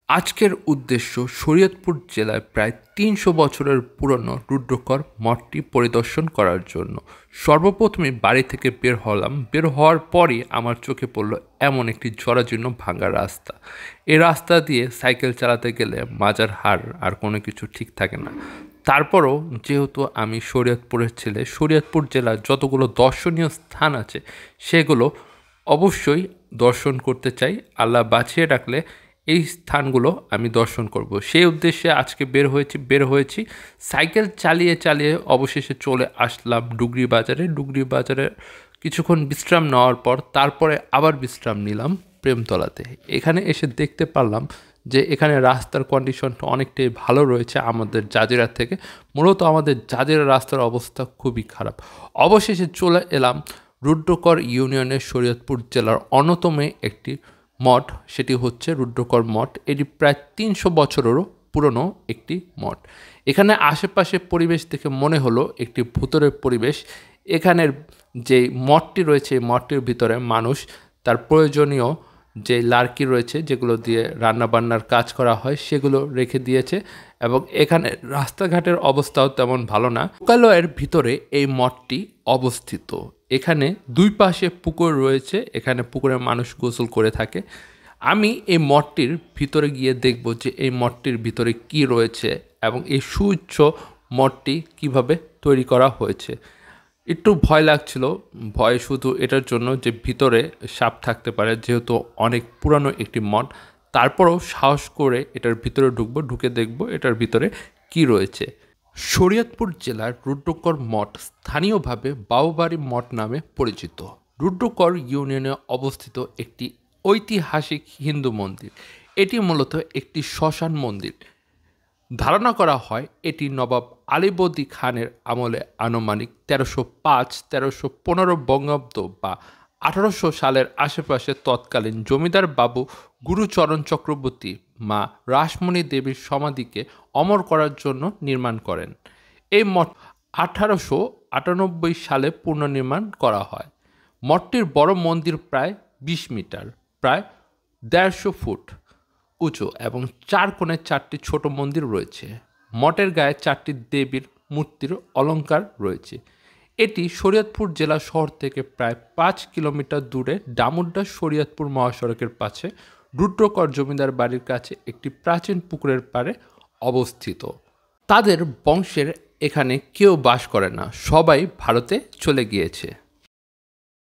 আজকের উদ্দেশ্য শরীয়তপুর জেলায় প্রায় ৩০০ বছরের পুরনো রুদ্রকর মঠটি পরিদর্শন করার জন্য। সর্বপ্রথমে বাড়ি থেকে বের হলাম। বের হওয়ার পরই আমার চোখে পড়ল এমন একটি জরাজীর্ণ ভাঙা রাস্তা। এই রাস্তা দিয়ে সাইকেল চালাতে গেলে মাজার হাড় আর কোনো কিছু ঠিক থাকে না। তারপরও যেহেতু আমি শরীয়তপুরের ছেলে, শরীয়তপুর জেলার যতগুলো দর্শনীয় স্থান আছে সেগুলো অবশ্যই দর্শন করতে চাই। আল্লাহ বাঁচিয়ে রাখলে এই স্থানগুলো আমি দর্শন করব, সেই উদ্দেশ্যে আজকে বের হয়েছি। সাইকেল চালিয়ে চালিয়ে অবশেষে চলে আসলাম ডুগরি বাজারে। ডুগরি বাজারে কিছুক্ষণ বিশ্রাম নেওয়ার পর তারপরে আবার বিশ্রাম নিলাম প্রেমতলাতে। এখানে এসে দেখতে পারলাম যে এখানে রাস্তার কন্ডিশনটা অনেকটাই ভালো রয়েছে আমাদের জাজিরা থেকে। মূলত আমাদের জাজিরা রাস্তার অবস্থা খুবই খারাপ। অবশেষে চলে এলাম রুদ্রকর ইউনিয়নের শরীয়তপুর জেলার অন্যতম একটি মঠ, সেটি হচ্ছে রুদ্রকর মঠ। এটি প্রায় ৩০০ বছরেরও পুরনো একটি মঠ। এখানে আশেপাশে পরিবেশ দেখে মনে হলো একটি ভূতরের পরিবেশ। এখানের যে মঠটি রয়েছে এই মঠটির ভিতরে মানুষ তার প্রয়োজনীয় যে লার্কি রয়েছে যেগুলো দিয়ে রান্নাবান্নার কাজ করা হয় সেগুলো রেখে দিয়েছে, এবং এখানে রাস্তাঘাটের অবস্থাও তেমন ভালো না। লোকালয়ের ভিতরে এই মঠটি অবস্থিত। এখানে দুই পাশে পুকুর রয়েছে, এখানে পুকুরে মানুষ গোসল করে থাকে। আমি এই মঠটির ভিতরে গিয়ে দেখব যে এই মঠটির ভিতরে কি রয়েছে এবং এই সুউচ্চ মঠটি কিভাবে তৈরি করা হয়েছে। একটু ভয় লাগছিল, ভয় শুধু এটার জন্য যে ভিতরে সাপ থাকতে পারে, যেহেতু অনেক পুরানো একটি মঠ। তারপরেও সাহস করে এটার ভিতরে ঢুকে দেখব এটার ভিতরে কি রয়েছে। শরীয়তপুর জেলার রুদ্রকর মঠ স্থানীয়ভাবে বাউবাড়ি মঠ নামে পরিচিত। রুদ্রকর ইউনিয়নে অবস্থিত একটি ঐতিহাসিক হিন্দু মন্দির। এটি মূলত একটি শ্মশান মন্দির। ধারণা করা হয় এটি নবাব আলীবর্দী খানের আমলে আনুমানিক ১৩০৫-১৩১৫ বঙ্গাব্দ বা ১৮০০ সালের আশেপাশে তৎকালীন জমিদার বাবু গুরুচরণ চক্রবর্তী মা রাসমণি দেবীর সমাধিকে অমর করার জন্য নির্মাণ করেন। এই মঠ ১৮৯৮ সালে পুনর্নির্মাণ করা হয়। মঠটির বড় মন্দির প্রায় ২০ মিটার, প্রায় ১৫০ ফুট উঁচু, এবং চার কোণে ৪টি ছোট মন্দির রয়েছে। মঠের গায়ে ৪টি দেবীর মূর্তির অলঙ্কার রয়েছে। এটি শরীয়তপুর জেলা শহর থেকে প্রায় ৫ কিলোমিটার দূরে ডামুড্ডা শরীয়তপুর মহাসড়কের পাশে রুদ্রকর জমিদার বাড়ির কাছে একটি প্রাচীন পুকুরের পাড়ে অবস্থিত। তাদের বংশের এখানে কেউ বাস করে না, সবাই ভারতে চলে গিয়েছে।